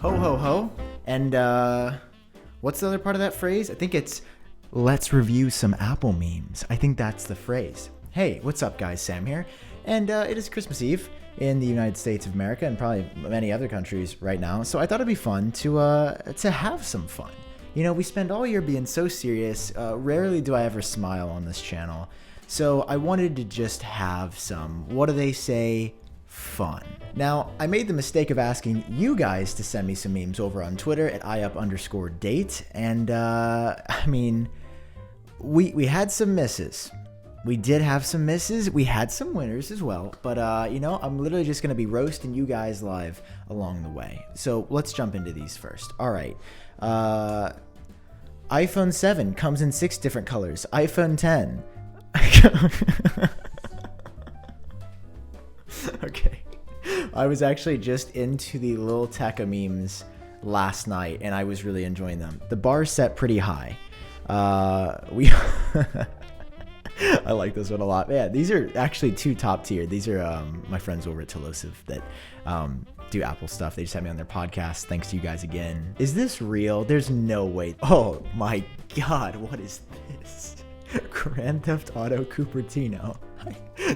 Ho, ho, ho. And, what's the other part of that phrase? I think it's, let's review some Apple memes. I think that's the phrase. Hey, what's up, guys? Sam here. And, it is Christmas Eve in the United States of America and probably many other countries right now. So I thought it'd be fun to have some fun. You know, we spend all year being so serious. Rarely do I ever smile on this channel. So I wanted to just have some, what do they say, fun. Now, I made the mistake of asking you guys to send me some memes over on Twitter at iup_date. And, I mean, we had some misses. We did have some misses. We had some winners as well. But, you know, I'm literally just going to be roasting you guys live along the way. So let's jump into these first. All right. iPhone 7 comes in 6 different colors. iPhone 10. Okay. I was actually just into the Lil Tecca memes last night, and I was really enjoying them. The bar's set pretty high. I like this one a lot. Yeah, these are actually 2 top tier. These are my friends over at Telosive that do Apple stuff. They just had me on their podcast. Thanks to you guys again. Is this real? There's no way. Oh my God, what is this? Grand Theft Auto Cupertino.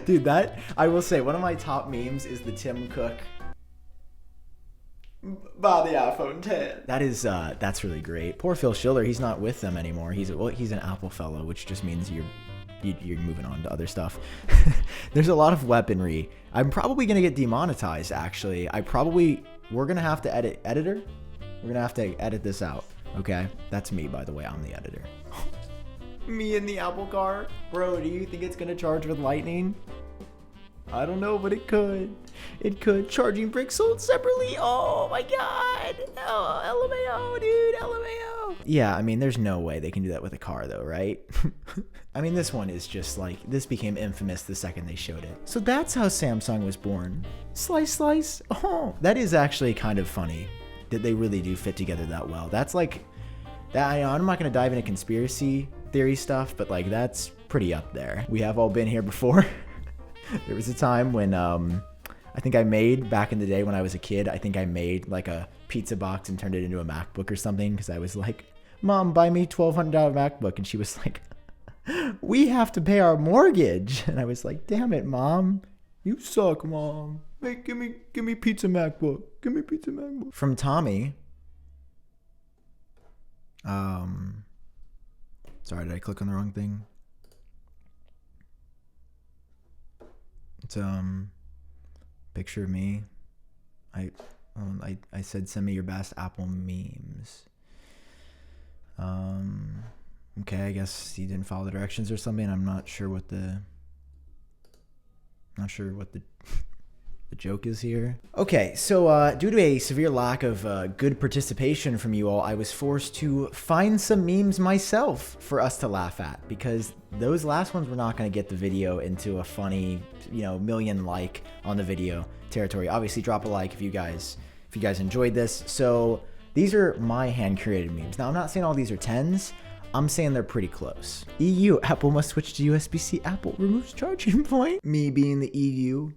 Dude, that, I will say, one of my top memes is the Tim Cook buy the iPhone 10. That is, that's really great. Poor Phil Schiller, he's not with them anymore. He's an Apple fellow, which just means you're moving on to other stuff. There's a lot of weaponry. I'm probably going to get demonetized, actually. We're going to have to editor? We're going to have to edit this out, okay? That's me, by the way. I'm the editor. Me in the Apple car? Bro, do you think it's going to charge with lightning? I don't know, but it could. It could. Charging brick sold separately. Oh my God. Oh, LMAO, dude. LMAO. Yeah, I mean, there's no way they can do that with a car, though, right? I mean, this one is just like, this became infamous the second they showed it. So that's how Samsung was born. Slice, slice. Oh, that is actually kind of funny that they really do fit together that well. That's like, that. I'm not going to dive into conspiracy theory stuff, but like, that's pretty up there. We have all been here before. There was a time when I think I made, back in the day when I was a kid, I think I made like a pizza box and turned it into a MacBook or something, because I was like, Mom, buy me $1,200 MacBook. And she was like, we have to pay our mortgage. And I was like, damn it, Mom. You suck, Mom. Hey, give me pizza MacBook. Give me pizza MacBook. From Tommy. Sorry, did I click on the wrong thing? It's picture of me. I said send me your best Apple memes. Okay, I guess he didn't follow the directions or something. I'm not sure what the the joke is here. Okay, so due to a severe lack of good participation from you all, I was forced to find some memes myself for us to laugh at, because those last ones were not going to get the video into a funny, you know, million like on the video territory. Obviously, drop a like if you guys enjoyed this. So these are my hand-curated memes. Now, I'm not saying all these are 10s. I'm saying they're pretty close. EU, Apple must switch to USB-C. Apple removes charging point. Me being the EU.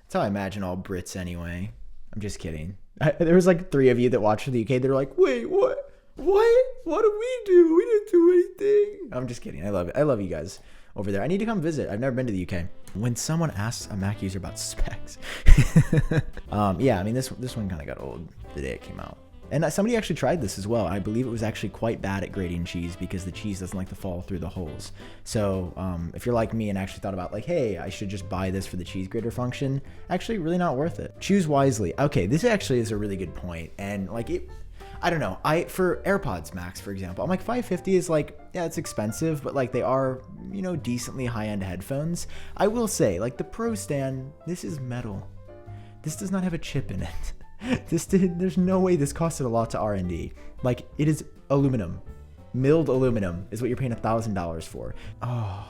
That's how I imagine all Brits anyway. I'm just kidding. There was like 3 of you that watched from the UK. They're like, wait, what? What did we do? We didn't do anything. I'm just kidding. I love it. I love you guys over there. I need to come visit. I've never been to the UK. When someone asks a Mac user about specs. Yeah, I mean, this one kind of got old the day it came out. And somebody actually tried this as well. I believe it was actually quite bad at grating cheese because the cheese doesn't like to fall through the holes. So if you're like me and actually thought about like, hey, I should just buy this for the cheese grater function, actually really not worth it. Choose wisely. Okay, this actually is a really good point. And like I don't know. For AirPods Max, for example, I'm like $550 is like, yeah, it's expensive, but like they are, you know, decently high-end headphones. I will say, like the Pro Stand, this is metal. This does not have a chip in it. There's no way this costed a lot to R&D. Like, it is aluminum. Milled aluminum is what you're paying $1,000 for. Oh.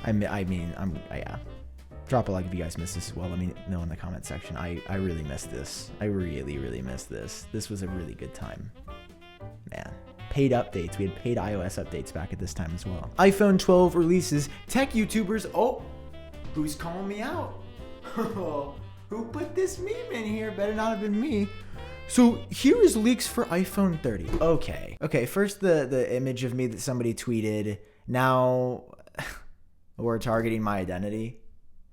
Yeah. Drop a like if you guys missed this as well. Let me know in the comment section. I really missed this. I really, really missed this. This was a really good time. Man. Paid updates. We had paid iOS updates back at this time as well. iPhone 12 releases. Tech YouTubers. Oh, who's calling me out? Who put this meme in here? Better not have been me. So here is leaks for iPhone 30. Okay, first the image of me that somebody tweeted. Now we're targeting my identity.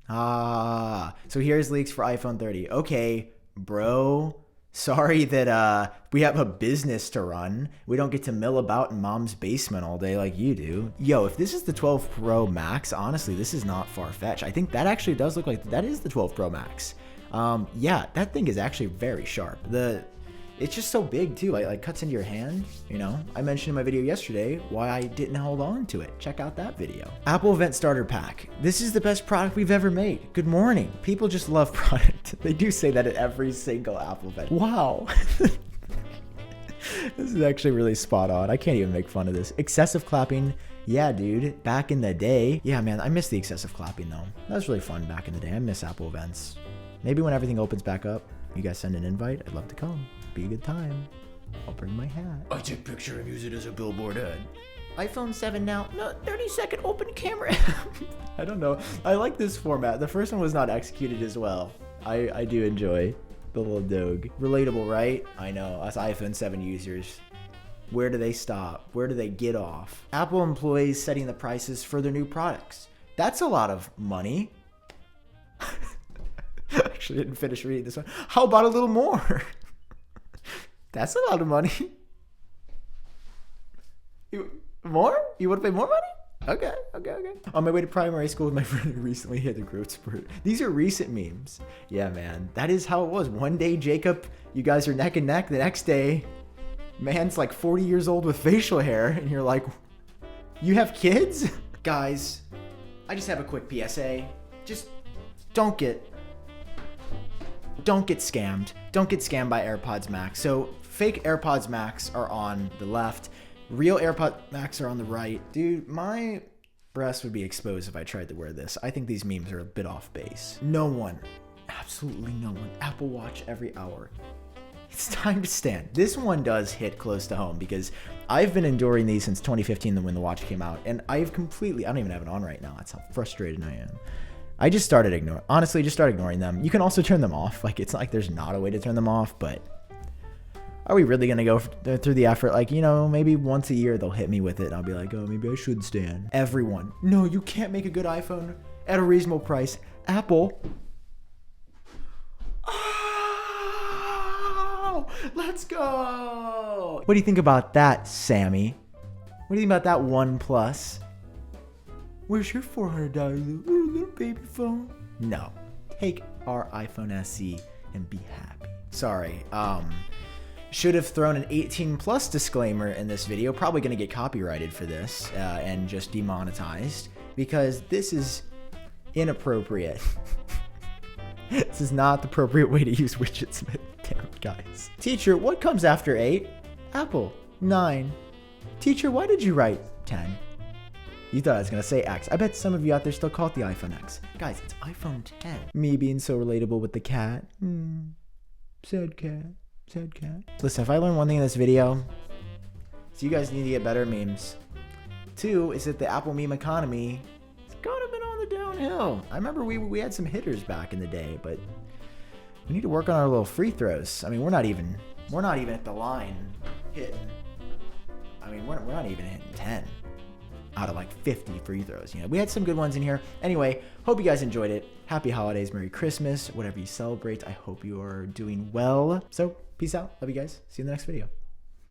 So here's leaks for iPhone 30. Okay, bro. Sorry that we have a business to run. We don't get to mill about in mom's basement all day like you do. Yo, if this is the 12 Pro Max, honestly, this is not far-fetched. I think that actually does look like that is the 12 Pro Max. Yeah, that thing is actually very sharp. It's just so big too, like cuts into your hand, you know? I mentioned in my video yesterday why I didn't hold on to it. Check out that video. Apple Event Starter Pack. This is the best product we've ever made. Good morning. People just love product. They do say that at every single Apple event. Wow. This is actually really spot on. I can't even make fun of this. Excessive clapping. Yeah, dude, back in the day. Yeah, man, I miss the excessive clapping though. That was really fun back in the day. I miss Apple events. Maybe when everything opens back up, you guys send an invite. I'd love to come. Be a good time. I'll bring my hat. I take a picture and use it as a billboard ad. iPhone 7 now. No, 30-second open camera. I don't know. I like this format. The first one was not executed as well. I do enjoy the little dog. Relatable, right? I know. Us iPhone 7 users. Where do they stop? Where do they get off? Apple employees setting the prices for their new products. That's a lot of money. Actually didn't finish reading this one. How about a little more? That's a lot of money. More? You want to pay more money? Okay. On my way to primary school with my friend who recently hit the growth spurt. These are recent memes. Yeah, man. That is how it was. One day, Jacob, you guys are neck and neck. The next day, man's like 40 years old with facial hair. And you're like, you have kids? Guys, I just have a quick PSA. Just don't get scammed. Don't get scammed by AirPods Max. So fake AirPods Max are on the left. Real AirPods Max are on the right. Dude, my breast would be exposed if I tried to wear this. I think these memes are a bit off base. No one, absolutely no one, Apple Watch every hour. It's time to stand. This one does hit close to home because I've been enduring these since 2015 when the watch came out. And I don't even have it on right now. That's how frustrated I am. I just started ignoring them. You can also turn them off. Like, it's not like there's not a way to turn them off, but are we really going to go through the effort? Like, you know, maybe once a year they'll hit me with it and I'll be like, oh, maybe I should stand. Everyone. No, you can't make a good iPhone at a reasonable price. Apple. Oh, let's go. What do you think about that, Sammy? What do you think about that OnePlus? Where's your $400 little baby phone? No. Take our iPhone SE and be happy. Sorry. Should have thrown an 18 plus disclaimer in this video. Probably going to get copyrighted for this and just demonetized because this is inappropriate. This is not the appropriate way to use widgets. Damn it, guys. Teacher, what comes after 8? Apple. 9. Teacher, why did you write 10? You thought I was going to say X. I bet some of you out there still call it the iPhone X. Guys, it's iPhone 10. Me being so relatable with the cat. Sad cat. Sad cat. Listen, if I learned one thing in this video, so you guys need to get better memes. 2 is that the Apple meme economy has kind of been on the downhill. I remember we had some hitters back in the day, but we need to work on our little free throws. I mean, we're not even at the line hitting. I mean, we're not even hitting 10. Out of like 50 free throws. You know, we had some good ones in here. Anyway, hope you guys enjoyed it. Happy holidays, Merry Christmas, whatever you celebrate. I hope you are doing well. So, peace out. Love you guys. See you in the next video.